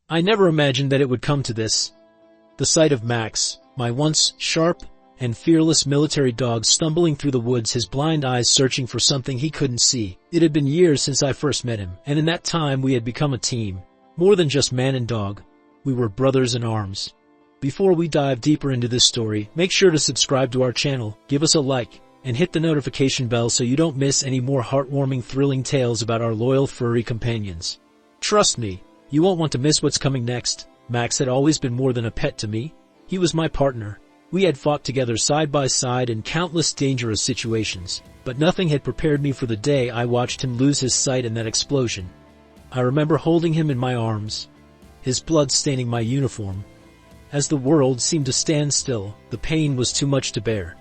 I never imagined that it would come to this. The sight of Max, my once sharp and fearless military dog, stumbling through the woods, his blind eyes searching for something he couldn't see. It had been years since I first met him, and in that time we had become a team. More than just man and dog. We were brothers in arms. Before we dive deeper into this story, make sure to subscribe to our channel, give us a like, and hit the notification bell so you don't miss any more heartwarming, thrilling tales about our loyal furry companions. Trust me, you won't want to miss what's coming next. Max had always been more than a pet to me. He was my partner. We had fought together side by side in countless dangerous situations, but nothing had prepared me for the day I watched him lose his sight in that explosion. I remember holding him in my arms, his blood staining my uniform. As the world seemed to stand still, the pain was too much to bear.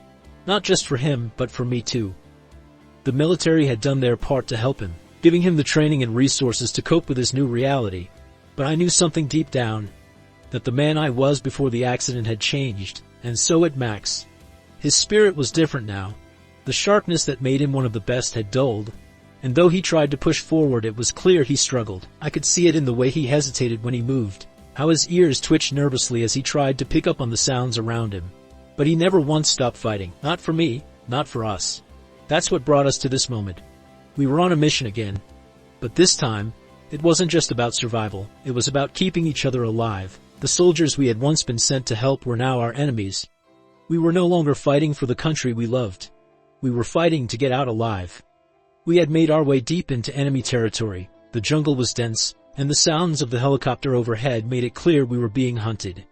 Not just for him, but for me too. The military had done their part to help him, giving him the training and resources to cope with his new reality. But I knew something deep down, that the man I was before the accident had changed, and so had Max. His spirit was different now. The sharpness that made him one of the best had dulled, and though he tried to push forward, it was clear he struggled. I could see it in the way he hesitated when he moved, how his ears twitched nervously as he tried to pick up on the sounds around him. But he never once stopped fighting. Not for me, not for us. That's what brought us to this moment. We were on a mission again. But this time, it wasn't just about survival. It was about keeping each other alive. The soldiers we had once been sent to help were now our enemies. We were no longer fighting for the country we loved. We were fighting to get out alive. We had made our way deep into enemy territory. The jungle was dense, and the sounds of the helicopter overhead made it clear we were being hunted.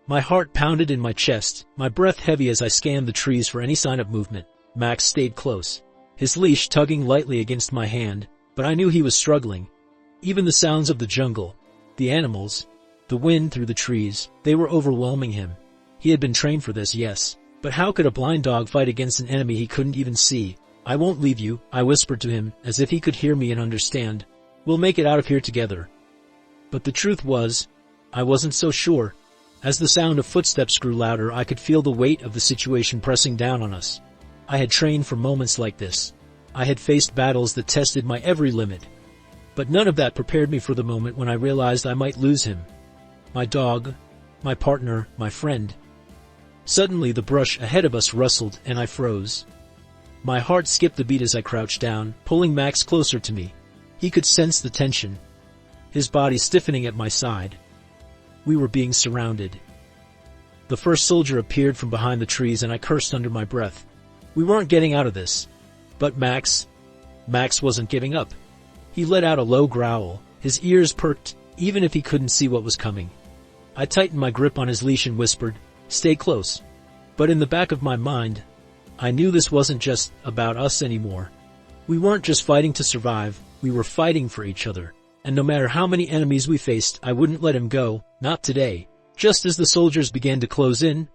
My heart pounded in my chest, my breath heavy as I scanned the trees for any sign of movement. Max stayed close, his leash tugging lightly against my hand, but I knew he was struggling. Even the sounds of the jungle, the animals, the wind through the trees, they were overwhelming him. He had been trained for this, yes, but how could a blind dog fight against an enemy he couldn't even see? "I won't leave you," I whispered to him, as if he could hear me and understand. "We'll make it out of here together." But the truth was, I wasn't so sure. As the sound of footsteps grew louder, I could feel the weight of the situation pressing down on us. I had trained for moments like this. I had faced battles that tested my every limit. But none of that prepared me for the moment when I realized I might lose him. My dog, my partner, my friend. Suddenly the brush ahead of us rustled, and I froze. My heart skipped a beat as I crouched down, pulling Max closer to me. He could sense the tension, his body stiffening at my side. We were being surrounded. The first soldier appeared from behind the trees, and I cursed under my breath. We weren't getting out of this. But Max wasn't giving up. He let out a low growl, his ears perked, even if he couldn't see what was coming. I tightened my grip on his leash and whispered, "Stay close." But in the back of my mind, I knew this wasn't just about us anymore. We weren't just fighting to survive, we were fighting for each other. And no matter how many enemies we faced, I wouldn't let him go, not today. Just as the soldiers began to close in,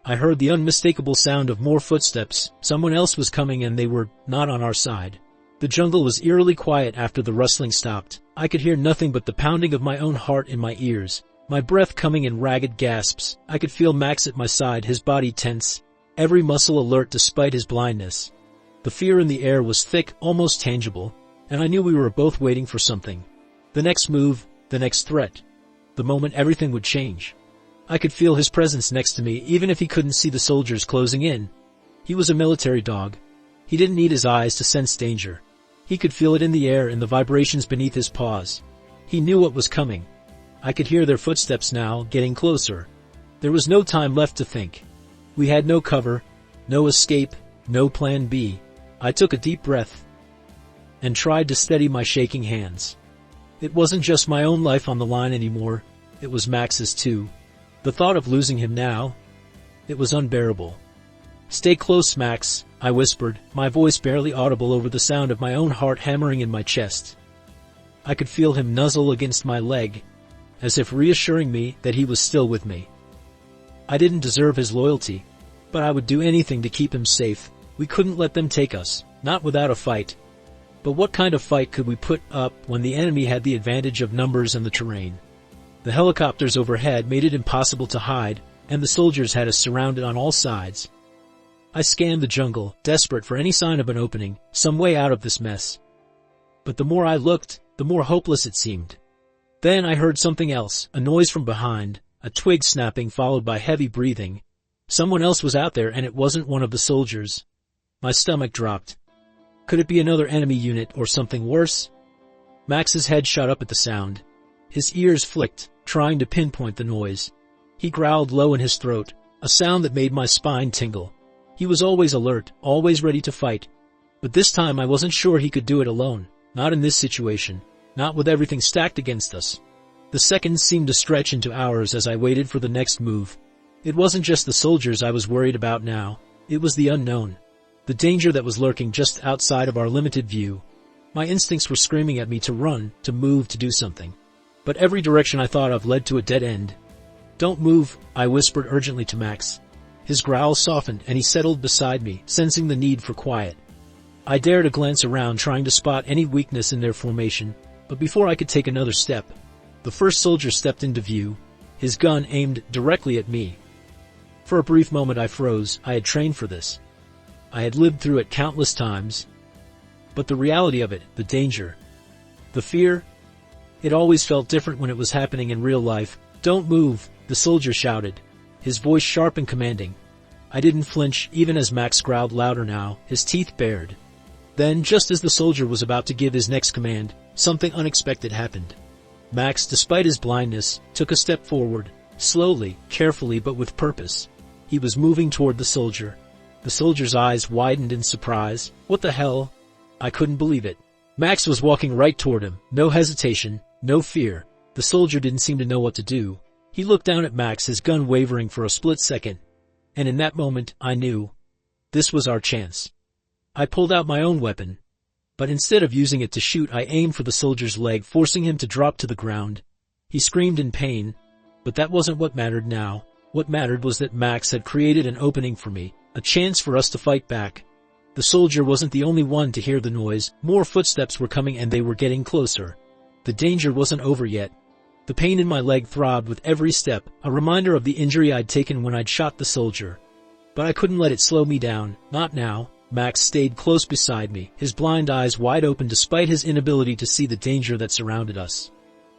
I heard the unmistakable sound of more footsteps. Someone else was coming, and they were not on our side. The jungle was eerily quiet after the rustling stopped. I could hear nothing but the pounding of my own heart in my ears, my breath coming in ragged gasps. I could feel Max at my side, his body tense, every muscle alert despite his blindness. The fear in the air was thick, almost tangible, and I knew we were both waiting for something. The next move, the next threat, the moment everything would change. I could feel his presence next to me, even if he couldn't see the soldiers closing in. He was a military dog. He didn't need his eyes to sense danger. He could feel it in the air and the vibrations beneath his paws. He knew what was coming. I could hear their footsteps now, getting closer. There was no time left to think. We had no cover, no escape, no plan B. I took a deep breath and tried to steady my shaking hands. It wasn't just my own life on the line anymore, it was Max's too. The thought of losing him now, it was unbearable. "Stay close, Max," I whispered, my voice barely audible over the sound of my own heart hammering in my chest. I could feel him nuzzle against my leg, as if reassuring me that he was still with me. I didn't deserve his loyalty, but I would do anything to keep him safe. We couldn't let them take us, not without a fight. But what kind of fight could we put up when the enemy had the advantage of numbers and the terrain? The helicopters overhead made it impossible to hide, and the soldiers had us surrounded on all sides. I scanned the jungle, desperate for any sign of an opening, some way out of this mess. But the more I looked, the more hopeless it seemed. Then I heard something else, a noise from behind, a twig snapping followed by heavy breathing. Someone else was out there and it wasn't one of the soldiers. My stomach dropped. Could it be another enemy unit or something worse? Max's head shot up at the sound. His ears flicked, trying to pinpoint the noise. He growled low in his throat, a sound that made my spine tingle. He was always alert, always ready to fight. But this time I wasn't sure he could do it alone, not in this situation, not with everything stacked against us. The seconds seemed to stretch into hours as I waited for the next move. It wasn't just the soldiers I was worried about now, it was the unknown. The danger that was lurking just outside of our limited view. My instincts were screaming at me to run, to move, to do something. But every direction I thought of led to a dead end. "Don't move," I whispered urgently to Max. His growl softened and he settled beside me, sensing the need for quiet. I dared a glance around, trying to spot any weakness in their formation, but before I could take another step, the first soldier stepped into view, his gun aimed directly at me. For a brief moment I froze. I had trained for this. I had lived through it countless times. But the reality of it, the danger, the fear, it always felt different when it was happening in real life. "Don't move," the soldier shouted, his voice sharp and commanding. I didn't flinch, even as Max growled louder now, his teeth bared. Then, just as the soldier was about to give his next command, something unexpected happened. Max, despite his blindness, took a step forward, slowly, carefully, but with purpose. He was moving toward the soldier. The soldier's eyes widened in surprise. "What the hell?" I couldn't believe it. Max was walking right toward him, no hesitation, no fear. The soldier didn't seem to know what to do. He looked down at Max, his gun wavering for a split second. And in that moment, I knew. This was our chance. I pulled out my own weapon. But instead of using it to shoot, I aimed for the soldier's leg, forcing him to drop to the ground. He screamed in pain. But that wasn't what mattered now. What mattered was that Max had created an opening for me, a chance for us to fight back. The soldier wasn't the only one to hear the noise. More footsteps were coming and they were getting closer. The danger wasn't over yet. The pain in my leg throbbed with every step, a reminder of the injury I'd taken when I'd shot the soldier. But I couldn't let it slow me down, not now. Max stayed close beside me, his blind eyes wide open despite his inability to see the danger that surrounded us.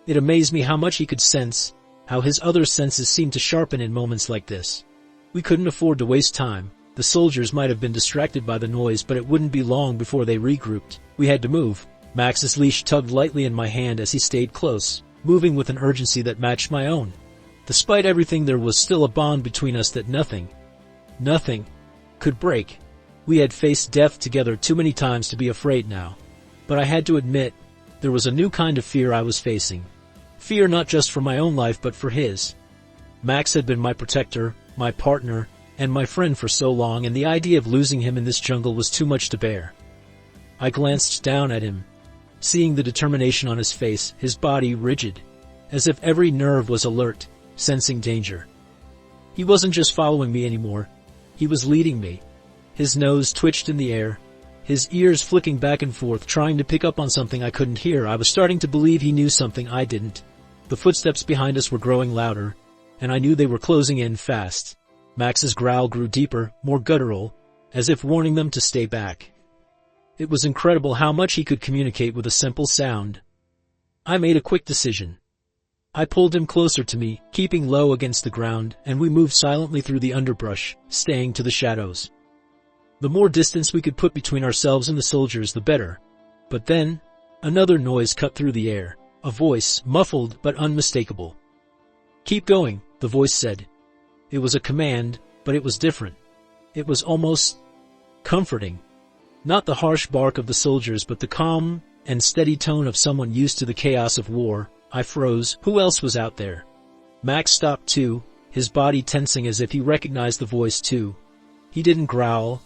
It amazed me how much he could sense, how his other senses seemed to sharpen in moments like this. We couldn't afford to waste time. The soldiers might have been distracted by the noise, but it wouldn't be long before they regrouped. We had to move. Max's leash tugged lightly in my hand as he stayed close, moving with an urgency that matched my own. Despite everything, there was still a bond between us that nothing could break. We had faced death together too many times to be afraid now. But I had to admit, there was a new kind of fear I was facing. Fear not just for my own life but for his. Max had been my protector, my partner, and my friend for so long, and the idea of losing him in this jungle was too much to bear. I glanced down at him, seeing the determination on his face, his body rigid, as if every nerve was alert, sensing danger. He wasn't just following me anymore. He was leading me. His nose twitched in the air, his ears flicking back and forth, trying to pick up on something I couldn't hear. I was starting to believe he knew something I didn't. The footsteps behind us were growing louder, and I knew they were closing in fast. Max's growl grew deeper, more guttural, as if warning them to stay back. It was incredible how much he could communicate with a simple sound. I made a quick decision. I pulled him closer to me, keeping low against the ground, and we moved silently through the underbrush, staying to the shadows. The more distance we could put between ourselves and the soldiers, the better. But then, another noise cut through the air, a voice, muffled but unmistakable. "Keep going," the voice said. It was a command, but it was different. It was almost comforting. Not the harsh bark of the soldiers, but the calm and steady tone of someone used to the chaos of war. I froze. Who else was out there? Max stopped too, his body tensing as if he recognized the voice too. He didn't growl,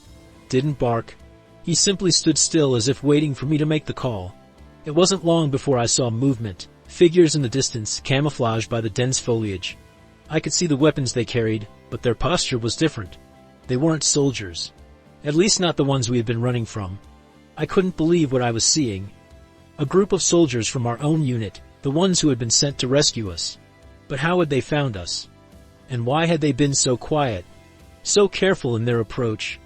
didn't bark. He simply stood still as if waiting for me to make the call. It wasn't long before I saw movement, figures in the distance, camouflaged by the dense foliage. I could see the weapons they carried, but their posture was different. They weren't soldiers. At least not the ones we had been running from. I couldn't believe what I was seeing. A group of soldiers from our own unit, the ones who had been sent to rescue us. But how had they found us? And why had they been so quiet, so careful in their approach?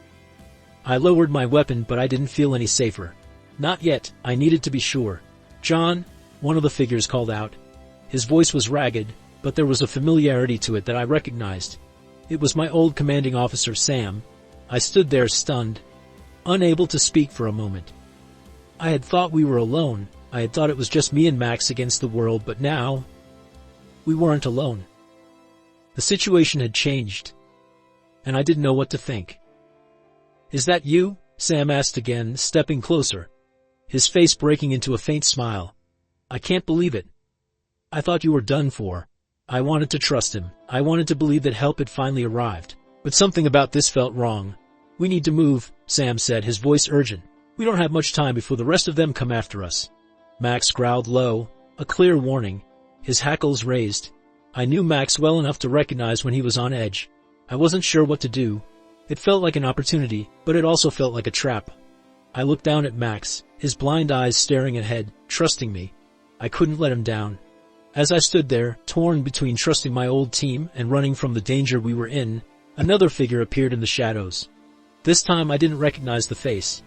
I lowered my weapon, but I didn't feel any safer. Not yet. I needed to be sure. "John," one of the figures called out. His voice was ragged, but there was a familiarity to it that I recognized. It was my old commanding officer, Sam. I stood there stunned, unable to speak for a moment. I had thought we were alone. I had thought it was just me and Max against the world, but now we weren't alone. The situation had changed, and I didn't know what to think. "Is that you?" Sam asked again, stepping closer, his face breaking into a faint smile. "I can't believe it. I thought you were done for." I wanted to trust him. I wanted to believe that help had finally arrived. But something about this felt wrong. "We need to move," Sam said, his voice urgent. "We don't have much time before the rest of them come after us." Max growled low, a clear warning, his hackles raised. I knew Max well enough to recognize when he was on edge. I wasn't sure what to do. It felt like an opportunity, but it also felt like a trap. I looked down at Max, his blind eyes staring ahead, trusting me. I couldn't let him down. As I stood there, torn between trusting my old team and running from the danger we were in, another figure appeared in the shadows. This time I didn't recognize the face.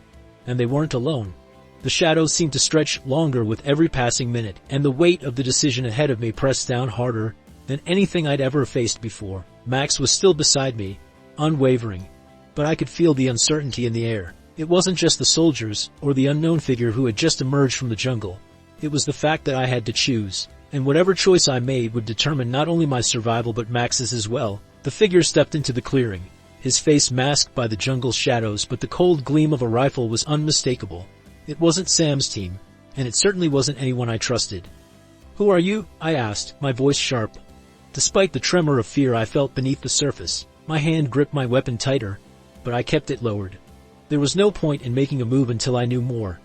And they weren't alone. The shadows seemed to stretch longer with every passing minute, and the weight of the decision ahead of me pressed down harder than anything I'd ever faced before. Max was still beside me, unwavering, but I could feel the uncertainty in the air. It wasn't just the soldiers or the unknown figure who had just emerged from the jungle. It was the fact that I had to choose, and whatever choice I made would determine not only my survival but Max's as well. The figure stepped into the clearing, his face masked by the jungle's shadows, but the cold gleam of a rifle was unmistakable. It wasn't Sam's team, and it certainly wasn't anyone I trusted. "Who are you?" I asked, my voice sharp. Despite the tremor of fear I felt beneath the surface, my hand gripped my weapon tighter, but I kept it lowered. There was no point in making a move until I knew more.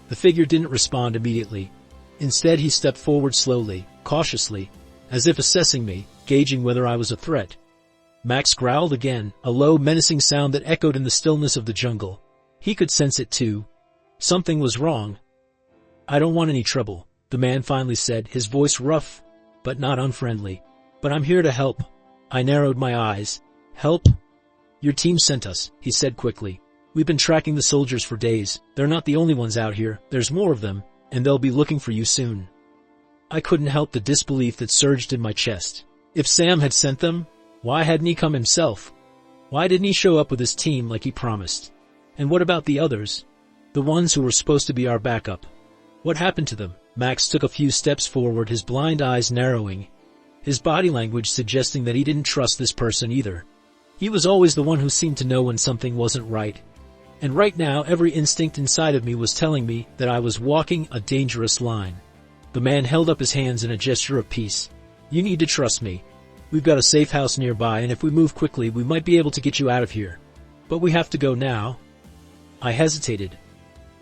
The figure didn't respond immediately. Instead, he stepped forward slowly, cautiously, as if assessing me, gauging whether I was a threat. Max growled again, a low, menacing sound that echoed in the stillness of the jungle. He could sense it too. Something was wrong. "I don't want any trouble," the man finally said, his voice rough, but not unfriendly. "But I'm here to help." I narrowed my eyes. "Help? Your team sent us," he said quickly. "We've been tracking the soldiers for days. They're not the only ones out here. There's more of them, and they'll be looking for you soon." I couldn't help the disbelief that surged in my chest. If Sam had sent them, why hadn't he come himself? Why didn't he show up with his team like he promised? And what about the others? The ones who were supposed to be our backup? What happened to them? Max took a few steps forward, his blind eyes narrowing, his body language suggesting that he didn't trust this person either. He was always the one who seemed to know when something wasn't right. And right now, every instinct inside of me was telling me that I was walking a dangerous line. The man held up his hands in a gesture of peace. "You need to trust me. We've got a safe house nearby, and if we move quickly, we might be able to get you out of here. But we have to go now." I hesitated.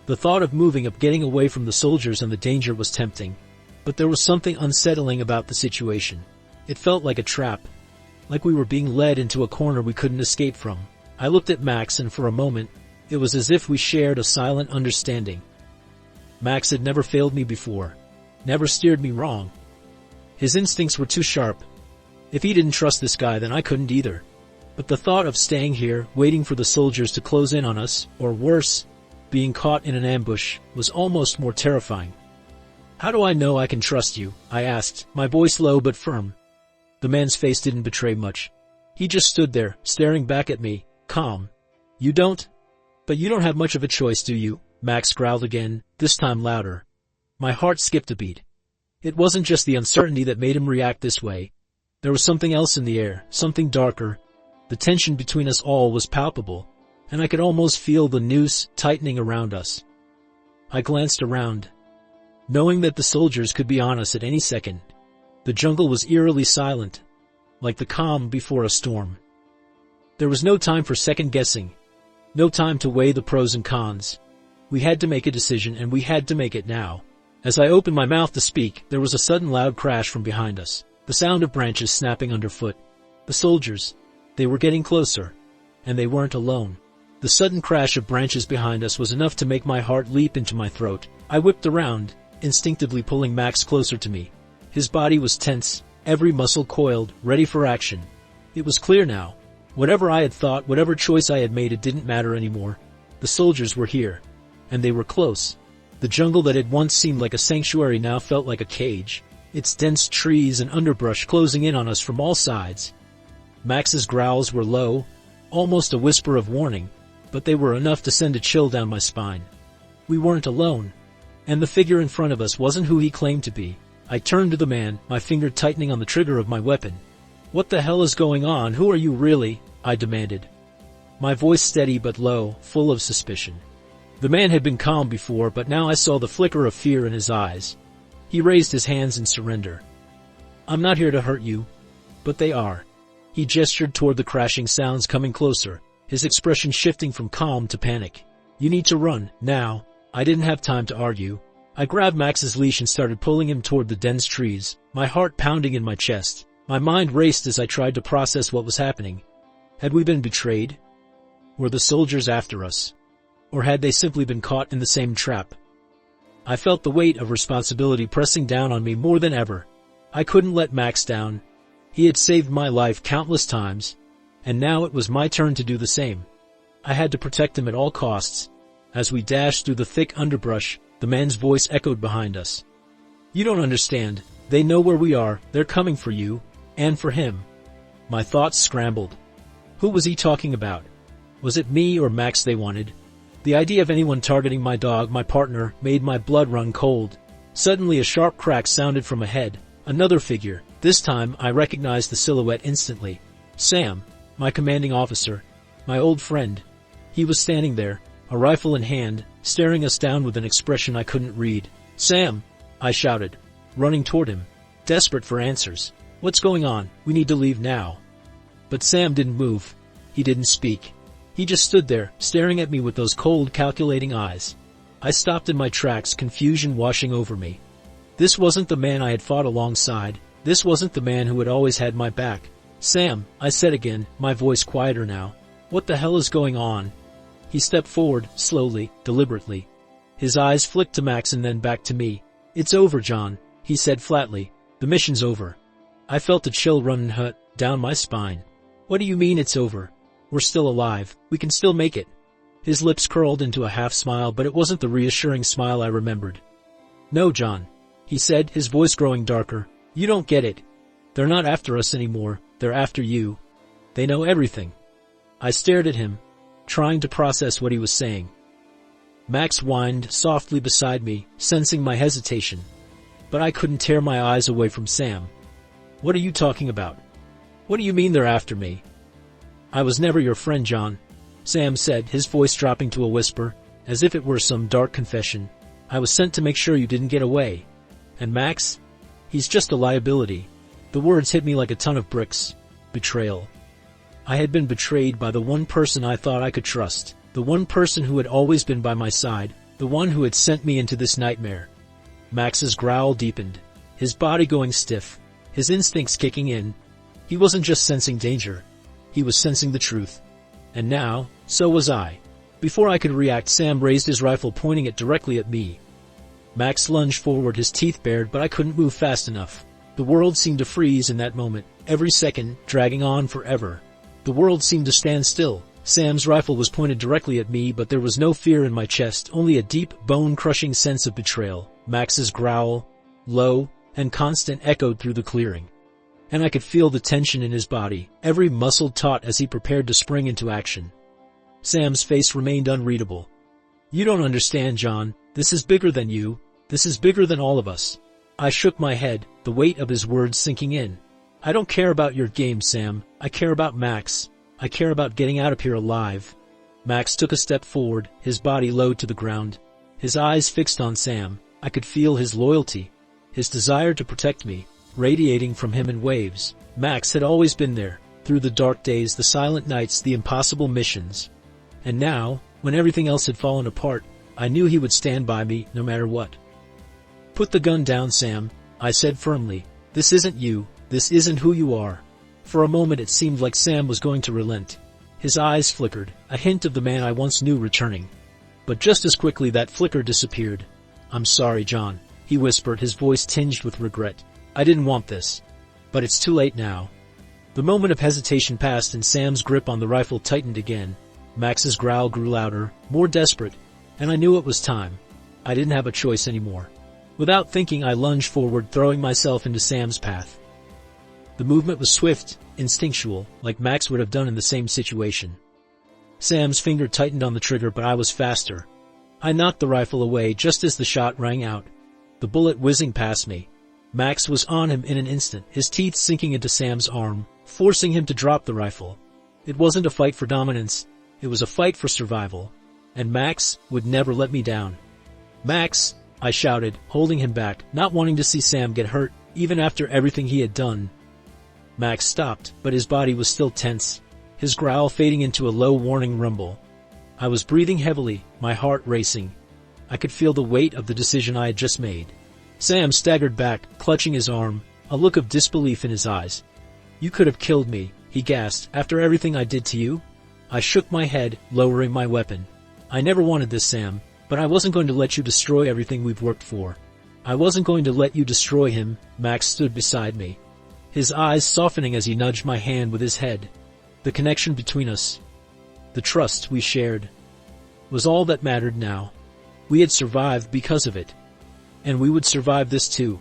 The thought of moving up, getting away from the soldiers and the danger was tempting. But there was something unsettling about the situation. It felt like a trap, like we were being led into a corner we couldn't escape from. I looked at Max, and for a moment, it was as if we shared a silent understanding. Max had never failed me before, never steered me wrong. His instincts were too sharp. If he didn't trust this guy, then I couldn't either. But the thought of staying here, waiting for the soldiers to close in on us, or worse, being caught in an ambush, was almost more terrifying. "How do I know I can trust you?" I asked, my voice low but firm. The man's face didn't betray much. He just stood there, staring back at me, calm. "You don't? But you don't have much of a choice, do you?" Max growled again, this time louder. My heart skipped a beat. It wasn't just the uncertainty that made him react this way. There was something else in the air, something darker. The tension between us all was palpable, and I could almost feel the noose tightening around us. I glanced around, knowing that the soldiers could be on us at any second. The jungle was eerily silent, like the calm before a storm. There was no time for second-guessing, no time to weigh the pros and cons. We had to make a decision, and we had to make it now. As I opened my mouth to speak, there was a sudden loud crash from behind us, the sound of branches snapping underfoot. The soldiers, they were getting closer, and they weren't alone. The sudden crash of branches behind us was enough to make my heart leap into my throat. I whipped around, instinctively pulling Max closer to me. His body was tense, every muscle coiled, ready for action. It was clear now. Whatever I had thought, whatever choice I had made, it didn't matter anymore. The soldiers were here, and they were close. The jungle that had once seemed like a sanctuary now felt like a cage. its dense trees and underbrush closing in on us from all sides. Max's growls were low, almost a whisper of warning, but they were enough to send a chill down my spine. We weren't alone, and the figure in front of us wasn't who he claimed to be. I turned to the man, my finger tightening on the trigger of my weapon. "What the hell is going on? Who are you really?" I demanded. My voice steady but low, full of suspicion. The man had been calm before, but now I saw the flicker of fear in his eyes. He raised his hands in surrender. "I'm not here to hurt you, but they are." He gestured toward the crashing sounds coming closer, his expression shifting from calm to panic. "You need to run, now." I didn't have time to argue. I grabbed Max's leash and started pulling him toward the dense trees, my heart pounding in my chest. My mind raced as I tried to process what was happening. Had we been betrayed? Were the soldiers after us? Or had they simply been caught in the same trap? I felt the weight of responsibility pressing down on me more than ever. I couldn't let Max down. He had saved my life countless times, and now it was my turn to do the same. I had to protect him at all costs. As we dashed through the thick underbrush, the man's voice echoed behind us. "You don't understand. They know where we are. They're coming for you, and for him." My thoughts scrambled. Who was he talking about? Was it me or Max they wanted? The idea of anyone targeting my dog, my partner, made my blood run cold. Suddenly a sharp crack sounded from ahead. Another figure. This time I recognized the silhouette instantly. Sam, my commanding officer, my old friend. He was standing there, a rifle in hand, staring us down with an expression I couldn't read. "Sam!" I shouted, running toward him, desperate for answers. "What's going on? We need to leave now." But Sam didn't move. He didn't speak. He just stood there, staring at me with those cold, calculating eyes. I stopped in my tracks, confusion washing over me. This wasn't the man I had fought alongside. This wasn't the man who had always had my back. "Sam," I said again, my voice quieter now. "What the hell is going on?" He stepped forward, slowly, deliberately. His eyes flicked to Max and then back to me. "It's over, John," he said flatly. "The mission's over." I felt a chill run down my spine. "What do you mean it's over? We're still alive. We can still make it." His lips curled into a half-smile, but it wasn't the reassuring smile I remembered. "No, John," he said, his voice growing darker. "You don't get it. They're not after us anymore. They're after you. They know everything." I stared at him, trying to process what he was saying. Max whined softly beside me, sensing my hesitation. But I couldn't tear my eyes away from Sam. "What are you talking about? What do you mean they're after me?" "I was never your friend, John," Sam said, his voice dropping to a whisper, as if it were some dark confession. "I was sent to make sure you didn't get away. And Max? He's just a liability." The words hit me like a ton of bricks. Betrayal. I had been betrayed by the one person I thought I could trust, the one person who had always been by my side, the one who had sent me into this nightmare. Max's growl deepened, his body going stiff, his instincts kicking in. He wasn't just sensing danger. He was sensing the truth. And now, so was I. Before I could react, Sam raised his rifle, pointing it directly at me. Max lunged forward, his teeth bared, but I couldn't move fast enough. The world seemed to freeze in that moment, every second dragging on forever. The world seemed to stand still. Sam's rifle was pointed directly at me, but there was no fear in my chest, only a deep, bone-crushing sense of betrayal. Max's growl, low and constant, echoed through the clearing. And I could feel the tension in his body, every muscle taut as he prepared to spring into action. Sam's face remained unreadable. "You don't understand, John. This is bigger than you. This is bigger than all of us." I shook my head, the weight of his words sinking in. "I don't care about your game, Sam. I care about Max. I care about getting out of here alive." Max took a step forward, his body low to the ground, his eyes fixed on Sam. I could feel his loyalty, his desire to protect me, radiating from him in waves. Max had always been there, through the dark days, the silent nights, the impossible missions. And now, when everything else had fallen apart, I knew he would stand by me, no matter what. "Put the gun down, Sam," I said firmly. "This isn't you. This isn't who you are." For a moment it seemed like Sam was going to relent. His eyes flickered, a hint of the man I once knew returning. But just as quickly that flicker disappeared. "I'm sorry, John," he whispered, his voice tinged with regret. "I didn't want this. But it's too late now." The moment of hesitation passed and Sam's grip on the rifle tightened again. Max's growl grew louder, more desperate, and I knew it was time. I didn't have a choice anymore. Without thinking, I lunged forward, throwing myself into Sam's path. The movement was swift, instinctual, like Max would have done in the same situation. Sam's finger tightened on the trigger, but I was faster. I knocked the rifle away just as the shot rang out, the bullet whizzing past me. Max was on him in an instant, his teeth sinking into Sam's arm, forcing him to drop the rifle. It wasn't a fight for dominance, it was a fight for survival. And Max would never let me down. "Max!" I shouted, holding him back, not wanting to see Sam get hurt, even after everything he had done. Max stopped, but his body was still tense, his growl fading into a low warning rumble. I was breathing heavily, my heart racing. I could feel the weight of the decision I had just made. Sam staggered back, clutching his arm, a look of disbelief in his eyes. "You could have killed me," he gasped, "after everything I did to you?" I shook my head, lowering my weapon. "I never wanted this, Sam, but I wasn't going to let you destroy everything we've worked for. I wasn't going to let you destroy him." Max stood beside me, his eyes softening as he nudged my hand with his head. The connection between us, the trust we shared, was all that mattered now. We had survived because of it, and we would survive this too.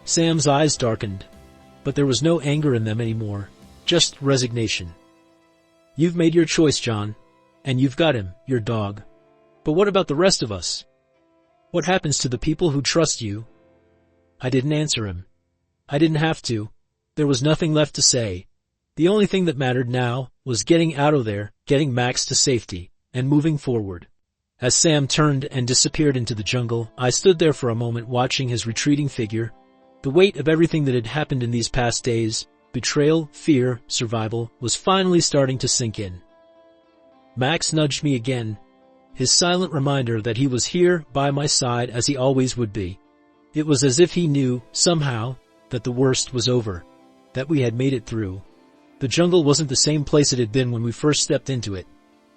Sam's eyes darkened, but there was no anger in them anymore, just resignation. "You've made your choice, John, and you've got him, your dog. But what about the rest of us? What happens to the people who trust you?" I didn't answer him. I didn't have to. There was nothing left to say. The only thing that mattered now was getting out of there, getting Max to safety, and moving forward. As Sam turned and disappeared into the jungle, I stood there for a moment watching his retreating figure. The weight of everything that had happened in these past days, betrayal, fear, survival, was finally starting to sink in. Max nudged me again, his silent reminder that he was here by my side as he always would be. It was as if he knew, somehow, that the worst was over, that we had made it through. The jungle wasn't the same place it had been when we first stepped into it.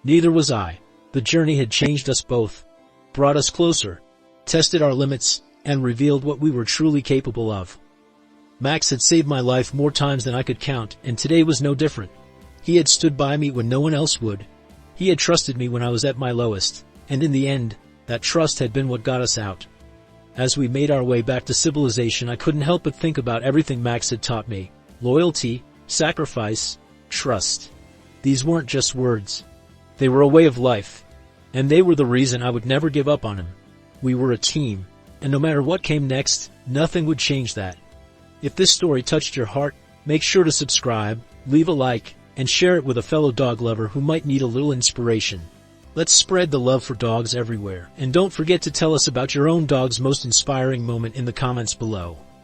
Neither was I. The journey had changed us both, brought us closer, tested our limits, and revealed what we were truly capable of. Max had saved my life more times than I could count, and today was no different. He had stood by me when no one else would. He had trusted me when I was at my lowest, and in the end, that trust had been what got us out. As we made our way back to civilization, I couldn't help but think about everything Max had taught me. Loyalty, sacrifice, trust. These weren't just words. They were a way of life, and they were the reason I would never give up on him. We were a team, and no matter what came next, nothing would change that. If this story touched your heart, make sure to subscribe, leave a like, and share it with a fellow dog lover who might need a little inspiration. Let's spread the love for dogs everywhere, and don't forget to tell us about your own dog's most inspiring moment in the comments below.